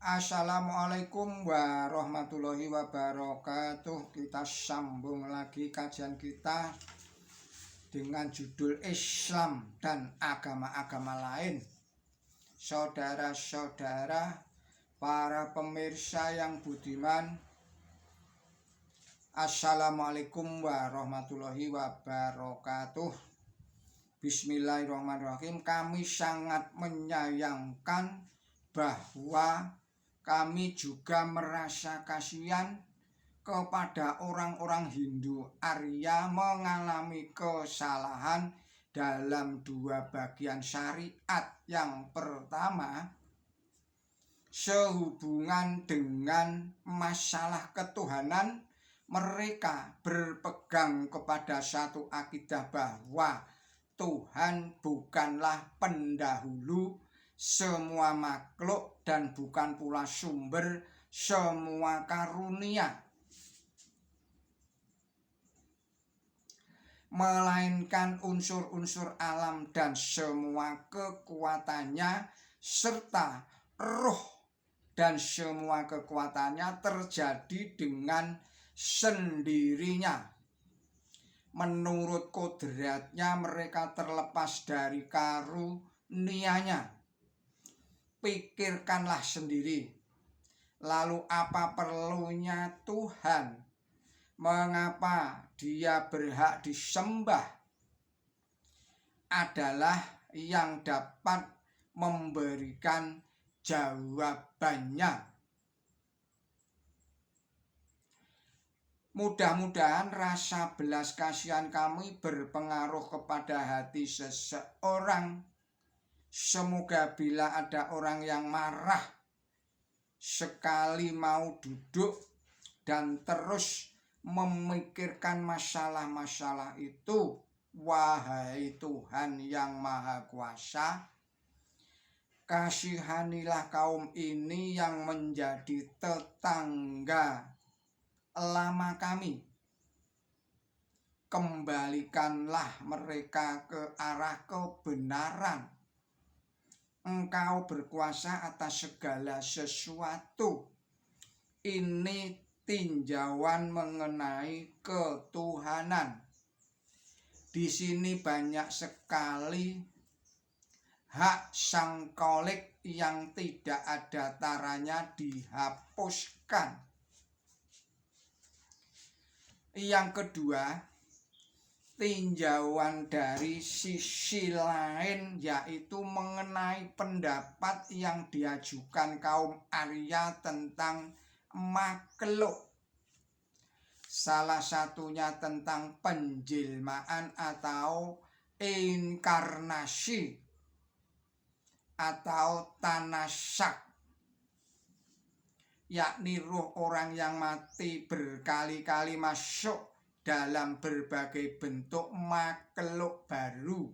Assalamualaikum warahmatullahi wabarakatuh. Kita sambung lagi kajian kita dengan judul Islam dan agama-agama lain. Saudara-saudara, para pemirsa yang budiman, Assalamualaikum warahmatullahi wabarakatuh. Bismillahirrahmanirrahim. Kami sangat menyayangkan bahwa kami juga merasa kasihan kepada orang-orang Hindu Arya mengalami kesalahan dalam dua bagian syariat. Yang pertama, sehubungan dengan masalah ketuhanan, mereka berpegang kepada satu akidah bahwa Tuhan bukanlah pendahulu semua makhluk dan bukan pula sumber semua karunia, melainkan unsur-unsur alam dan semua kekuatannya, serta roh dan semua kekuatannya terjadi dengan sendirinya. Menurut kodratnya mereka terlepas dari karunia-Nya. Pikirkanlah sendiri, lalu apa perlunya Tuhan? Mengapa Dia berhak disembah? Adalah yang dapat memberikan jawabannya. Mudah-mudahan rasa belas kasihan kami berpengaruh kepada hati seseorang. Semoga bila ada orang yang marah sekali mau duduk dan terus memikirkan masalah-masalah itu, wahai Tuhan yang Maha Kuasa, kasihanilah kaum ini yang menjadi tetangga lama kami. Kembalikanlah mereka ke arah kebenaran. Engkau berkuasa atas segala sesuatu. Ini tinjauan mengenai ketuhanan. Di sini banyak sekali hak sang Kholik yang tidak ada taranya dihapuskan. Yang kedua, tinjauan dari sisi lain, yaitu mengenai pendapat yang diajukan kaum Arya tentang makhluk. Salah satunya tentang penjelmaan atau inkarnasi atau tanasak, yakni roh orang yang mati berkali-kali masuk dalam berbagai bentuk makhluk baru.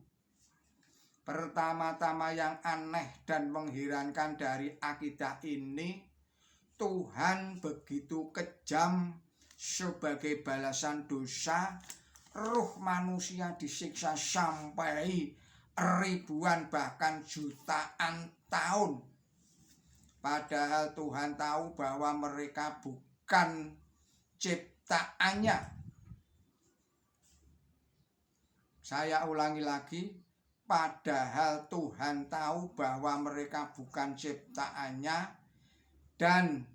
Pertama-tama yang aneh dan mengherankan dari akidah ini, Tuhan begitu kejam. Sebagai balasan dosa, roh manusia disiksa sampai ribuan bahkan jutaan tahun. Padahal Tuhan tahu bahwa mereka bukan ciptaannya. Saya ulangi lagi, padahal Tuhan tahu bahwa mereka bukan ciptaannya dan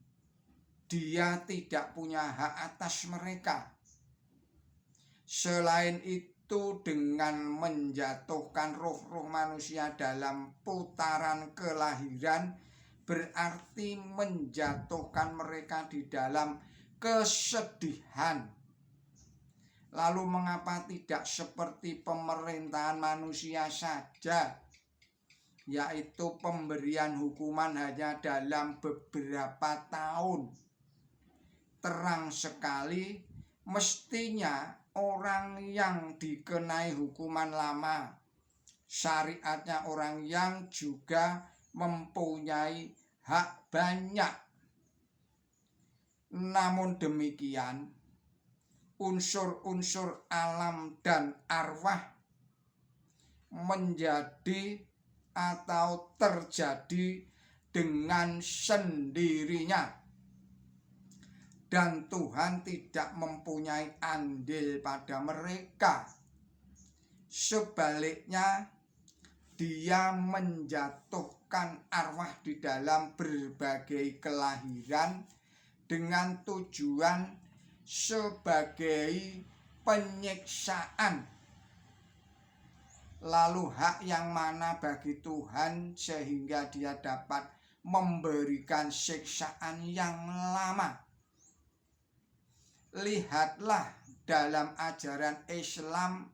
Dia tidak punya hak atas mereka. Selain itu, dengan menjatuhkan roh-roh manusia dalam putaran kelahiran, berarti menjatuhkan mereka di dalam kesedihan. Lalu mengapa tidak seperti pemerintahan manusia saja, yaitu pemberian hukuman hanya dalam beberapa tahun? Terang sekali, mestinya orang yang dikenai hukuman lama, syariatnya orang yang juga mempunyai hak banyak. Namun demikian, unsur-unsur alam dan arwah menjadi atau terjadi dengan sendirinya, dan Tuhan tidak mempunyai andil pada mereka. Sebaliknya, Dia menjatuhkan arwah di dalam berbagai kelahiran dengan tujuan sebagai penyiksaan. Lalu hak yang mana bagi Tuhan sehingga Dia dapat memberikan siksaan yang lama? Lihatlah dalam ajaran Islam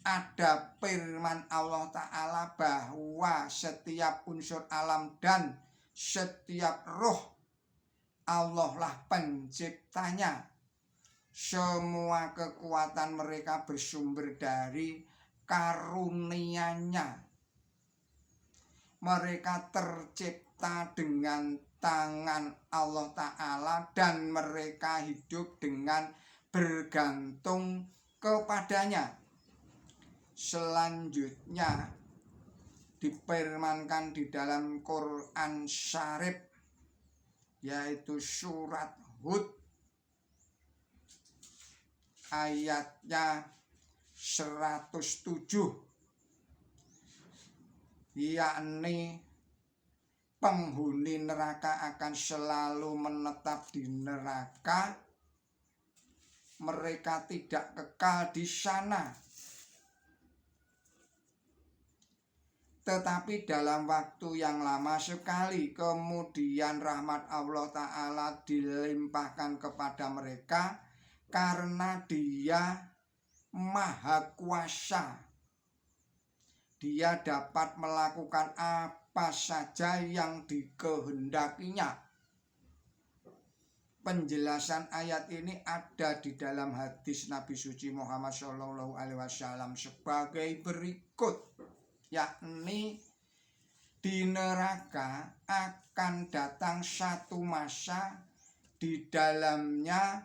ada firman Allah Ta'ala bahwa setiap unsur alam dan setiap roh Allah lah penciptanya. Semua kekuatan mereka bersumber dari karunia-Nya. Mereka tercipta dengan tangan Allah Ta'ala dan mereka hidup dengan bergantung kepadanya. Selanjutnya difirmankan di dalam Quran Syarif, yaitu surat Hud ayatnya 107, yakni penghuni neraka akan selalu menetap di neraka, mereka tidak kekal di sana. Tetapi dalam waktu yang lama sekali kemudian rahmat Allah Ta'ala dilimpahkan kepada mereka karena Dia Maha Kuasa. Dia dapat melakukan apa saja yang dikehendakinya. Penjelasan ayat ini ada di dalam hadis Nabi suci Muhammad SAW sebagai berikut, yakni di neraka akan datang satu masa di dalamnya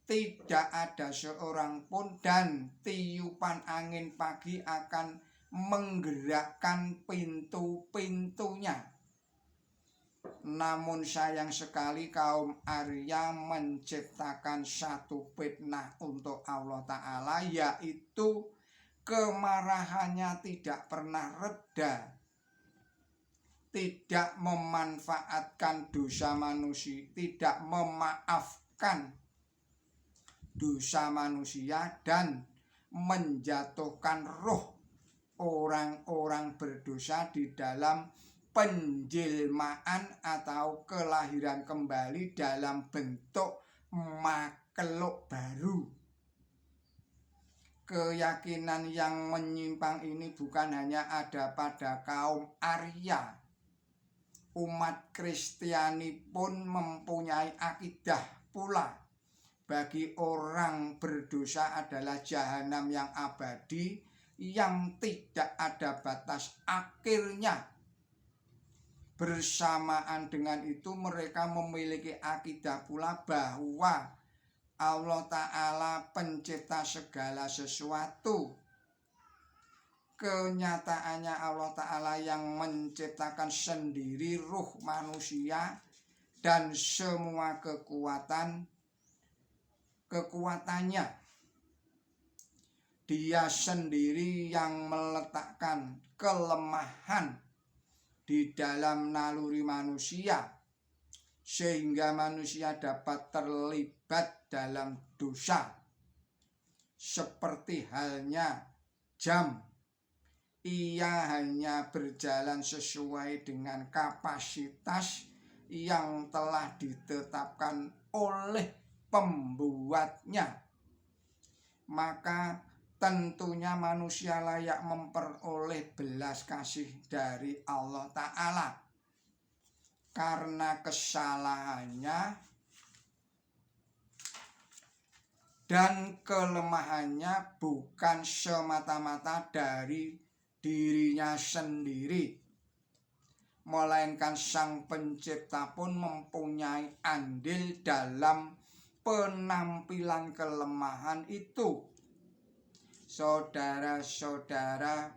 tidak ada seorang pun dan tiupan angin pagi akan menggerakkan pintu-pintunya. Namun sayang sekali kaum Arya menciptakan satu fitnah untuk Allah Ta'ala, yaitu kemarahannya tidak pernah reda, tidak memanfaatkan dosa manusia, tidak memaafkan dosa manusia, dan menjatuhkan roh orang-orang berdosa di dalam penjelmaan atau kelahiran kembali dalam bentuk makhluk baru. Keyakinan yang menyimpang ini bukan hanya ada pada kaum Arya. Umat Kristiani pun mempunyai akidah pula. Bagi orang berdosa adalah jahanam yang abadi, yang tidak ada batas akhirnya. Bersamaan dengan itu mereka memiliki akidah pula bahwa Allah Ta'ala pencipta segala sesuatu. Kenyataannya Allah Ta'ala yang menciptakan sendiri ruh manusia dan semua kekuatannya. Dia sendiri yang meletakkan kelemahan di dalam naluri manusia, sehingga manusia dapat terlibat dalam dosa. Seperti halnya jam, ia hanya berjalan sesuai dengan kapasitas yang telah ditetapkan oleh pembuatnya. Maka tentunya manusia layak memperoleh belas kasih dari Allah Ta'ala karena kesalahannya dan kelemahannya bukan semata-mata dari dirinya sendiri, melainkan Sang Pencipta pun mempunyai andil dalam penampilan kelemahan itu. Saudara-saudara,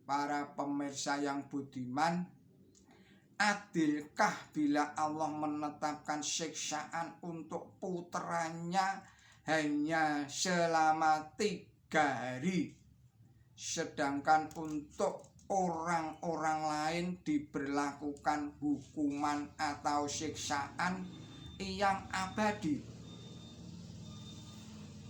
para pemirsa yang budiman, Adilkah bila Allah menetapkan siksaan untuk putranya hanya selama 3 hari, sedangkan untuk orang-orang lain diberlakukan hukuman atau siksaan yang abadi?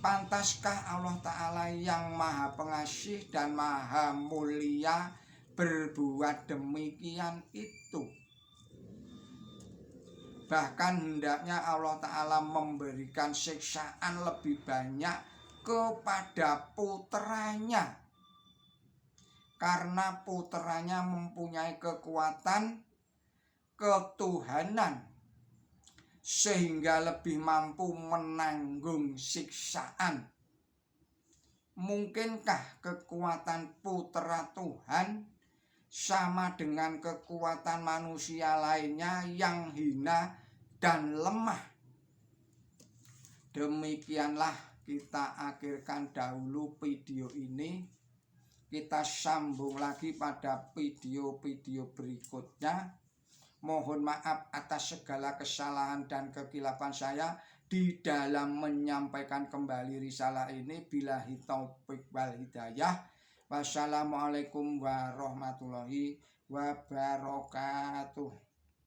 Pantaskah Allah Ta'ala yang Maha Pengasih dan Maha Mulia berbuat demikian itu? Bahkan hendaknya Allah Ta'ala memberikan siksaan lebih banyak kepada putranya, karena putranya mempunyai kekuatan ketuhanan sehingga lebih mampu menanggung siksaan. Mungkinkah kekuatan putra Tuhan sama dengan kekuatan manusia lainnya yang hina dan lemah? Demikianlah kita akhirkan dahulu video ini. Kita sambung lagi pada video-video berikutnya. Mohon maaf atas segala kesalahan dan kekhilafan saya di dalam menyampaikan kembali risalah ini. Billahi taufik wal hidayah. Wassalamualaikum warahmatullahi wabarakatuh.